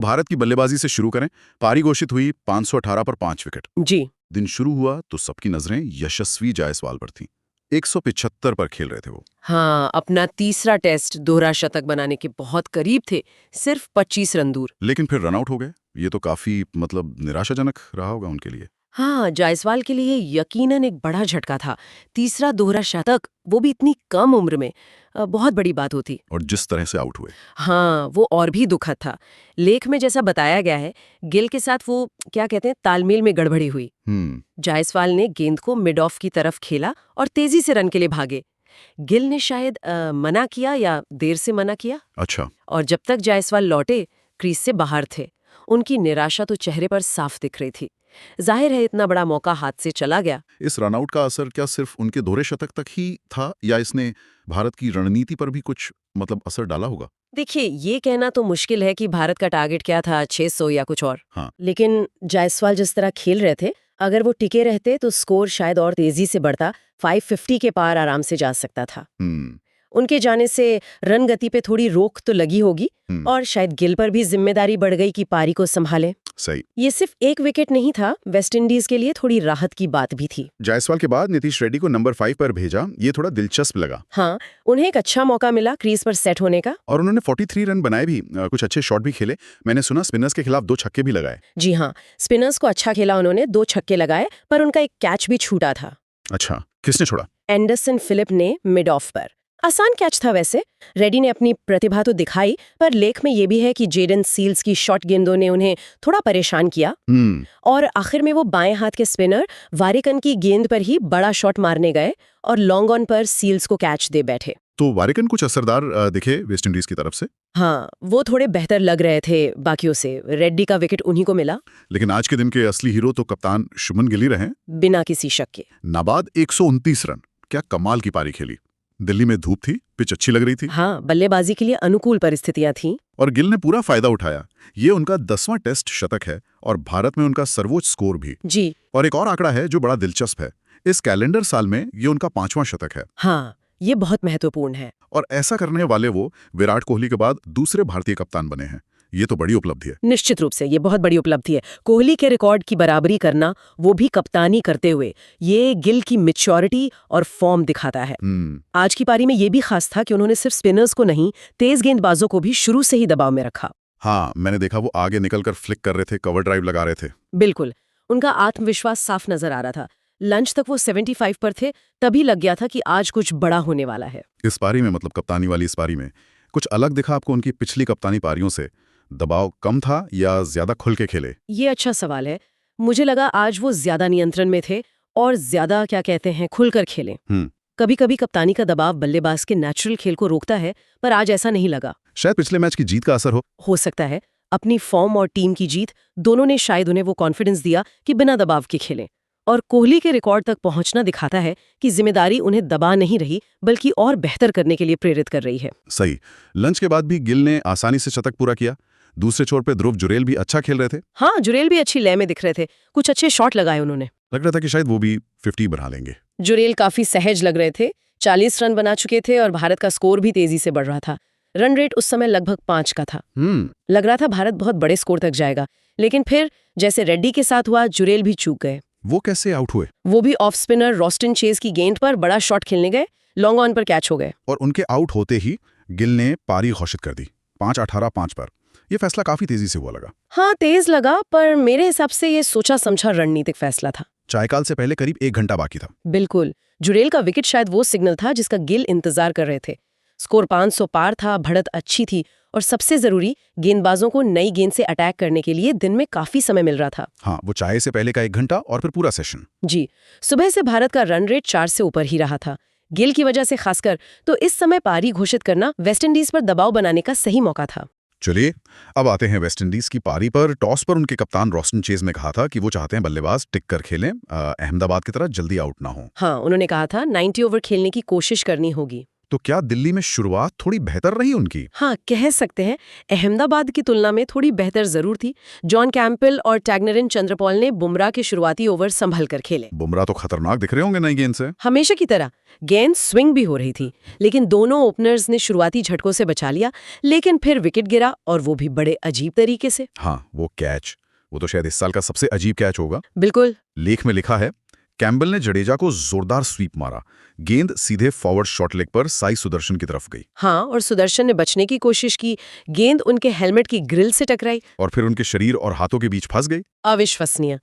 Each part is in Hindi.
भारत की बल्लेबाजी से शुरू करें। पारी घोषित हुई 518 पर 5 विकेट। जी। दिन शुरू हुआ तो सबकी नजरें यशस्वी जायसवाल पर थीं। 175 पर खेल रहे थे वो। हाँ, अपना तीसरा टेस्ट दोहरा शतक बनाने के बहुत करीब थे, सिर्फ 25 रन दूर। लेकिन फिर रनआउट हो गए। ये तो काफी निराशाजनक रहा होगा उनके लिए। हाँ, जायसवाल के लिए यकीनन एक बड़ा झटका था। तीसरा दोहरा शतक, वो भी इतनी कम उम्र में, बहुत बड़ी बात होती। और जिस तरह से आउट हुए। हाँ, वो और भी दुखद था। लेख में जैसा बताया गया है, गिल के साथ वो क्या कहते हैं, तालमेल में गड़बड़ी हुई। जायसवाल ने गेंद को मिड ऑफ की तरफ खेला और तेजी से रन के लिए भागे। गिल ने शायद मना किया या देर से मना किया। अच्छा। और जब तक जायसवाल लौटे, क्रीज से बाहर थे। उनकी निराशा तो चेहरे पर साफ दिख रही थी। जाहिर है इतना बड़ा मौका हाथ से चला गया। इस रनआउट का असर क्या सिर्फ उनके दोहरे शतक तक ही था या इसने भारत की रणनीति पर भी कुछ असर डाला होगा? देखिए, ये कहना तो मुश्किल है कि भारत का टारगेट क्या था, 600 या कुछ और। हाँ। लेकिन जायसवाल जिस तरह खेल रहे थे, अगर वो टिके रहते तो स्कोर शायद और तेजी से बढ़ता, 550 के पार आराम से जा सकता था। उनके जाने से रन गति पे थोड़ी रोक तो लगी होगी और शायद गिल पर भी जिम्मेदारी बढ़ गई कि पारी को संभाले। सही। ये सिर्फ एक विकेट नहीं था, वेस्टइंडीज के लिए थोड़ी राहत की बात भी थी। जायसवाल के बाद नीतीश रेड्डी को नंबर 5 पर भेजा, ये थोड़ा दिलचस्प लगा। हाँ, उन्हें एक अच्छा मौका मिला क्रीज पर सेट होने का। और उन्होंने 43 रन बनाए भी, कुछ अच्छे शॉट भी खेले। मैंने सुना स्पिनर्स के खिलाफ 2 छक्के भी लगाए। जी हाँ, स्पिनर्स को अच्छा खेला उन्होंने, 2 छक्के लगाए, पर उनका एक कैच भी छूटा था। अच्छा, किसने छोड़ा? एंडरसन फिलिप ने मिड ऑफ पर। आसान कैच था वैसे। रेड्डी ने अपनी प्रतिभा तो दिखाई, पर लेख में ये भी है कि जेडन सील्स की शॉट गेंदों ने उन्हें थोड़ा परेशान किया। और आखिर में वो बाएं हाथ के स्पिनर वारिकन की गेंद पर ही बड़ा शॉट मारने गए और लॉन्ग ऑन पर सील्स को कैच दे बैठे। तो वारिकन कुछ असरदार दिखे वेस्टइंडीज की तरफ से? हाँ, वो थोड़े बेहतर लग रहे थे बाकियों से। रेड्डी का विकेट उन्हीं को मिला। लेकिन आज के दिन के असली हीरो तो कप्तान शुभमन गिल ही रहे। बिना किसी शक के। नाबाद 129 रन, क्या कमाल की पारी खेली। दिल्ली में धूप थी, पिच अच्छी लग रही थी। हाँ, बल्लेबाजी के लिए अनुकूल परिस्थितियां थीं। और गिल ने पूरा फायदा उठाया। ये उनका 10वां टेस्ट शतक है और भारत में उनका सर्वोच्च स्कोर भी। जी। और एक और आंकड़ा है जो बड़ा दिलचस्प है। इस कैलेंडर साल में ये उनका 5वां शतक है। हाँ, ये बहुत महत्वपूर्ण है। और ऐसा करने वाले वो विराट कोहली के बाद दूसरे भारतीय कप्तान बने हैं। ये तो बड़ी उपलब्धि है। निश्चित रूप से ये बहुत बड़ी उपलब्धि है। कोहली के रिकॉर्ड की बराबरी करना, वो भी कप्तानी करते हुए, ये गिल की मैच्योरिटी और फॉर्म दिखाता है। आज की पारी में ये भी खास था कि उन्होंने सिर्फ स्पिनर्स को नहीं, तेज गेंदबाजों को भी शुरू से ही दबाव में रखा। हाँ, मैंने देखा वो आगे निकलकर फ्लिक कर रहे थे, कवर ड्राइव लगा रहे थे। बिल्कुल, उनका आत्मविश्वास साफ नजर आ रहा था। लंच तक वो 75 पर थे, तभी लग गया था कि आज कुछ बड़ा होने वाला है। इस पारी में कप्तानी वाली इस पारी में कुछ अलग दिखा आपको उनकी पिछली कप्तानी पारियों से? दबाव कम था या ज्यादा खुल के खेले? ये अच्छा सवाल है। मुझे लगा आज वो ज्यादा नियंत्रण में थे और ज्यादा क्या कहते हैं, खुलकर खेले। कभी कभी कप्तानी का दबाव बल्लेबाज के नेचुरल खेल को रोकता है, पर आज ऐसा नहीं लगा। शायद पिछले मैच की जीत का असर हो सकता है। अपनी फॉर्म और टीम की जीत दोनों ने शायद उन्हें वो कॉन्फिडेंस दिया कि बिना दबाव के खेलें। और कोहली के रिकॉर्ड तक पहुंचना दिखाता है कि जिम्मेदारी उन्हें दबा नहीं रही, बल्कि और बेहतर करने के लिए प्रेरित कर रही है। सही। लंच के बाद भी गिल ने आसानी से शतक पूरा किया। दूसरे छोर पे ध्रुव जुरेल भी अच्छा खेल रहे थे। हाँ, जुरेल भी अच्छी लय में दिख रहे थे। कुछ अच्छे शॉट लगाए उन्होंने। लग रहा था कि शायद वो भी 50 बना लेंगे। जुरेल काफी सहज लग रहे थे। 40 रन बना चुके थे और भारत का स्कोर भी तेजी से बढ़ रहा था। रन रेट उस समय लगभग 5 का था। लग रहा था भारत बहुत बड़े स्कोर तक जाएगा, लेकिन फिर जैसे रेड्डी के साथ हुआ, जुरेल भी चूक गए। वो कैसे आउट हुए? वो भी ऑफ स्पिनर रॉस्टन चेज की गेंद पर बड़ा शॉट खेलने गए, लॉन्ग ऑन पर कैच हो गए। और उनके आउट होते ही गिल ने पारी घोषित कर दी 5-18-5 पर। यह फैसला काफी तेजी से हुआ लगा। हाँ, तेज लगा, पर मेरे हिसाब से ये सोचा समझा रणनीतिक फैसला था। चायकाल से पहले करीब 1 घंटा बाकी था। बिल्कुल। जुरेल का विकेट शायद वो सिग्नल था जिसका गिल इंतजार कर रहे थे। स्कोर 500 पार था, बढ़त अच्छी थी और सबसे जरूरी, गेंदबाजों को नई गेंद से अटैक करने के लिए दिन में काफी समय मिल रहा था। हाँ, वो चाय से पहले का 1 घंटा और फिर पूरा सेशन। जी। सुबह से भारत का रन रेट 4 से ऊपर ही रहा था। गिल की वजह से खासकर, तो इस समय पारी घोषित करना वेस्टइंडीज पर दबाव बनाने का सही मौका था। चलिए, अब आते हैं वेस्टइंडीज की पारी पर। टॉस पर उनके कप्तान रॉस्टन चेज ने कहा था कि वो चाहते हैं बल्लेबाज टिक कर खेलें, अहमदाबाद की तरह जल्दी आउट ना हो। हाँ, उन्होंने कहा था 90 ओवर खेलने की कोशिश करनी होगी। तो क्या दिल्ली में शुरुआत थोड़ी बेहतर रही उनकी? हाँ, कह सकते हैं। अहमदाबाद की तुलना में थोड़ी बेहतर जरूर थी। जॉन कैंपबेल और टैगनरिन चंद्रपॉल ने बुमराह के शुरुआती ओवर संभल कर खेले। बुमराह तो खतरनाक दिख रहे होंगे नई गेंद से। हमेशा की तरह गेंद स्विंग भी हो रही थी, लेकिन दोनों ओपनर्स ने शुरुआती झटकों से बचा लिया, लेकिन फिर विकेट गिरा और वो भी बड़े अजीब तरीके से। हाँ, वो कैच, वो तो शायद इस साल का सबसे अजीब कैच होगा। बिल्कुल। लेख में लिखा है, कैम्बल ने जडेजा को जोरदार स्वीप मारा, गेंद सीधे फॉरवर्ड शॉट लेग पर साई सुदर्शन की तरफ गई। हाँ, और सुदर्शन ने बचने की कोशिश की, गेंद उनके हेलमेट की ग्रिल से टकराई और फिर उनके शरीर और हाथों के बीच फंस गई। अविश्वसनीय,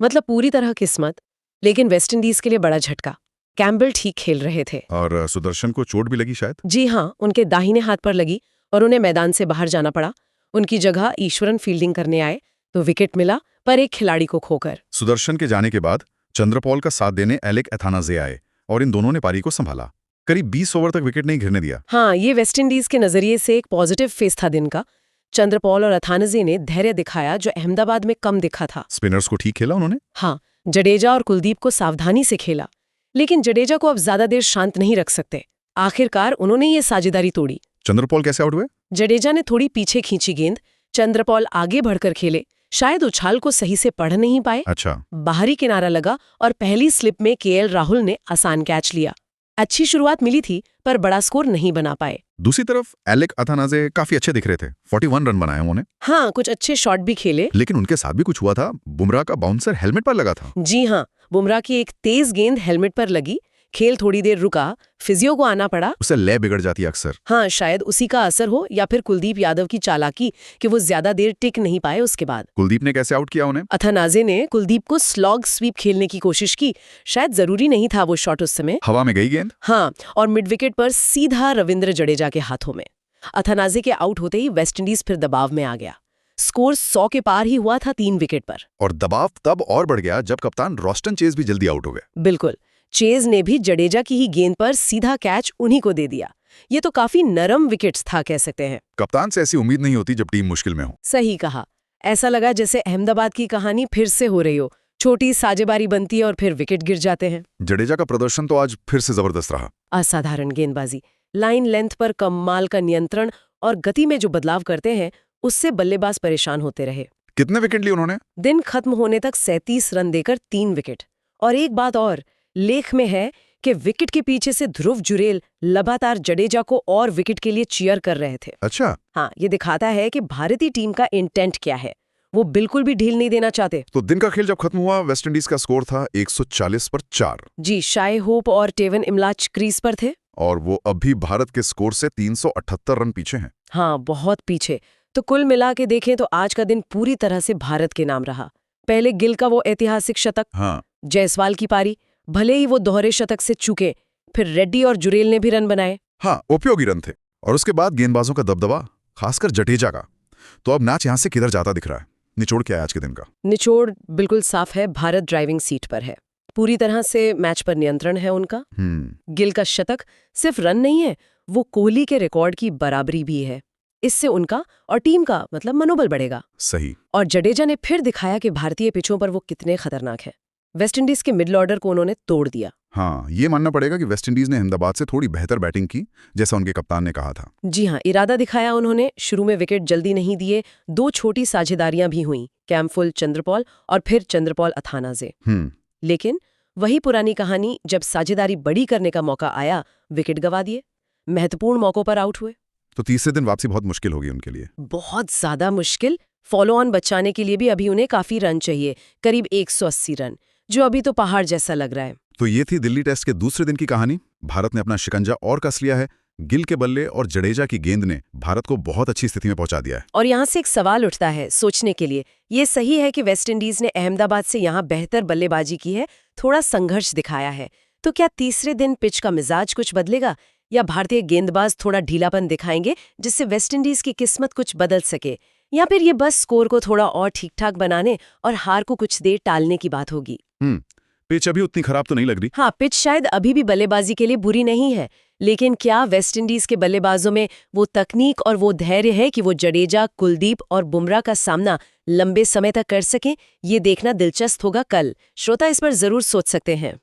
मतलब पूरी तरह किस्मत। लेकिन वेस्टइंडीज के लिए बड़ा झटका। कैम्बल ठीक खेल रहे थे और सुदर्शन को चोट भी लगी शायद। जी हाँ, उनके दाहिने हाथ पर लगी और उन्हें मैदान से बाहर जाना पड़ा। उनकी जगह ईश्वरन फील्डिंग करने आए तो विकेट मिला, पर एक खिलाड़ी को खोकर। सुदर्शन के जाने के बाद चंद्रपॉल का साथ देने एलेक अथानाजे आए और इन दोनों ने पारी को संभाला। करीब 20 ओवर तक विकेट नहीं गिरने दिया। हाँ, ये वेस्टइंडीज के नजरिए से एक पॉजिटिव फेस था दिन का। चंद्रपॉल और अथानाजे ने धैर्य दिखाया, जो अहमदाबाद में कम दिखा था। स्पिनर्स को ठीक खेला उन्होंने। हाँ, जडेजा और कुलदीप को सावधानी से खेला, लेकिन जडेजा को अब ज्यादा देर शांत नहीं रख सकते। आखिरकार उन्होंने ये साझेदारी तोड़ी। चंद्रपॉल कैसे आउट हुए? जडेजा ने थोड़ी पीछे खींची गेंद, चंद्रपॉल आगे बढ़कर खेले, शायद उछाल को सही से पढ़ नहीं पाए। अच्छा। बाहरी किनारा लगा और पहली स्लिप में केएल राहुल ने आसान कैच लिया। अच्छी शुरुआत मिली थी, पर बड़ा स्कोर नहीं बना पाए। दूसरी तरफ एलेक अथानाजे काफी अच्छे दिख रहे थे, 41 रन बनाए उन्होंने। हाँ, कुछ अच्छे शॉट भी खेले, लेकिन उनके साथ भी कुछ हुआ था। बुमराह का बाउंसर हेलमेट पर लगा था। जी हाँ, बुमराह की एक तेज गेंद हेलमेट पर लगी, खेल थोड़ी देर रुका, फिजियो को आना पड़ा। उससे लय बिगड़ जाती है अक्सर। हाँ, शायद उसी का असर हो, या फिर कुलदीप यादव की चालाकी कि वो ज्यादा देर टिक नहीं पाए। उसके बाद कुलदीप ने कैसे आउट किया उन्हें? अथानाजे ने कुलदीप को स्लॉग स्वीप खेलने की कोशिश की, शायद जरूरी नहीं था वो शॉट उस समय। हवा में गई गेंद। हाँ, और मिड विकेट पर सीधा रविंद्र जडेजा के हाथों में। अथानाजे के आउट होते ही वेस्टइंडीज फिर दबाव में आ गया। स्कोर 100 के पार ही हुआ था 3 विकेट पर। और दबाव तब और बढ़ गया जब कप्तान रोस्टन चेज भी जल्दी आउट हो गए। बिल्कुल, चेज ने भी जडेजा की ही गेंद पर सीधा कैच उन्हीं को दे दिया। ये तो काफी नरम विकेट्स था, कह सकते हैं। कप्तान से ऐसी उम्मीद नहीं होती जब टीम मुश्किल में हो। सही कहा। ऐसा लगा जैसे अहमदाबाद की कहानी फिर से हो रही हो, छोटी साझेबारी बनती है और फिर विकेट गिर जाते हैं। जडेजा का प्रदर्शन तो आज फिर से जबरदस्त रहा। असाधारण गेंदबाजी, लाइन लेंथ पर कमाल का नियंत्रण और गति में जो बदलाव करते हैं, उससे बल्लेबाज परेशान होते रहे। कितने विकेट लिए उन्होंने? दिन खत्म होने तक 37 रन देकर 3 विकेट। और एक बात और लेख में है कि विकेट के पीछे से ध्रुव जुरेल लगातार जडेजा को और विकेट के लिए चीयर कर रहे थे। अच्छा। हाँ, ये दिखाता है कि भारतीय टीम का इंटेंट क्या है। वो बिल्कुल भी ढील नहीं देना चाहते। तो दिन का खेल जब खत्म हुआ, वेस्टइंडीज का स्कोर था 140 पर 4। जी, शाय होप और टेवन इमलाच क्रीज पर थे, और वो अब भी भारत के स्कोर से 378 रन पीछे हैं। हाँ, बहुत पीछे। तो कुल मिला के देखें तो आज का दिन पूरी तरह से भारत के नाम रहा। पहले गिल का वो ऐतिहासिक शतक, हाँ। जायसवाल की पारी, भले ही वो दोहरे शतक से चूके, फिर रेड्डी और जुरेल ने भी रन बनाए। हाँ, उपयोगी रन थे। और उसके बाद गेंदबाजों का दबदबा, खासकर जडेजा का। तो अब मैच यहां से किधर जाता दिख रहा है? निचोड़ क्या है आज के दिन का? निचोड़ बिल्कुल साफ है, भारत ड्राइविंग सीट पर है। पूरी तरह से मैच पर नियंत्रण है उनका। गिल का शतक सिर्फ रन नहीं है, वो कोहली के रिकॉर्ड की बराबरी भी है। इससे उनका और टीम का मतलब मनोबल बढ़ेगा। सही। और जडेजा ने फिर दिखाया कि भारतीय पिचों पर वो कितने खतरनाक हैं। वेस्टइंडीज के मिडल ऑर्डर को उन्होंने तोड़ दिया। हाँ, ये मानना पड़ेगा कि वेस्टइंडीज ने अहमदाबाद से थोड़ी बेहतर बैटिंग की, जैसा उनके कप्तान ने कहा था। जी हाँ, इरादा दिखाया उन्होंने। शुरू में विकेट जल्दी नहीं दिए, 2 छोटी साझेदारियां भी हुईं, कैम्पबेल चंद्रपॉल और फिर चंद्रपॉल अथानाजे। लेकिन वही पुरानी कहानी, जब साझेदारी बड़ी करने का मौका आया, विकेट गंवा दिए, महत्वपूर्ण मौकों पर आउट हुए। तो तीसरे दिन वापसी बहुत मुश्किल होगी उनके लिए। बहुत ज्यादा मुश्किल। फॉलो ऑन बचाने के लिए भी अभी उन्हें काफी रन चाहिए, करीब 180 रन, जो अभी तो पहाड़ जैसा लग रहा है। तो ये थी दिल्ली टेस्ट के दूसरे दिन की कहानी। भारत ने अपना शिकंजा और कस लिया है। गिल के बल्ले और जडेजा की गेंद ने भारत को बहुत अच्छी स्थिति में पहुंचा दिया है। और यहाँ से एक सवाल उठता है सोचने के लिए। ये सही है कि वेस्टइंडीज ने अहमदाबाद से यहाँ बेहतर बल्लेबाजी की है, थोड़ा संघर्ष दिखाया है, तो क्या तीसरे दिन पिच का मिजाज कुछ बदलेगा, या भारतीय गेंदबाज थोड़ा ढीलापन दिखाएंगे जिससे वेस्टइंडीज की किस्मत कुछ बदल सके, या फिर ये बस स्कोर को थोड़ा और ठीक ठाक बनाने और हार को कुछ देर टालने की बात होगी? पिच अभी उतनी खराब तो नहीं लग रही। हाँ, पिच शायद अभी भी बल्लेबाजी के लिए बुरी नहीं है, लेकिन क्या वेस्टइंडीज के बल्लेबाजों में वो तकनीक और वो धैर्य है कि वो जडेजा, कुलदीप और बुमराह का सामना लंबे समय तक कर सकें? ये देखना दिलचस्प होगा कल। श्रोता इस पर जरूर सोच सकते हैं।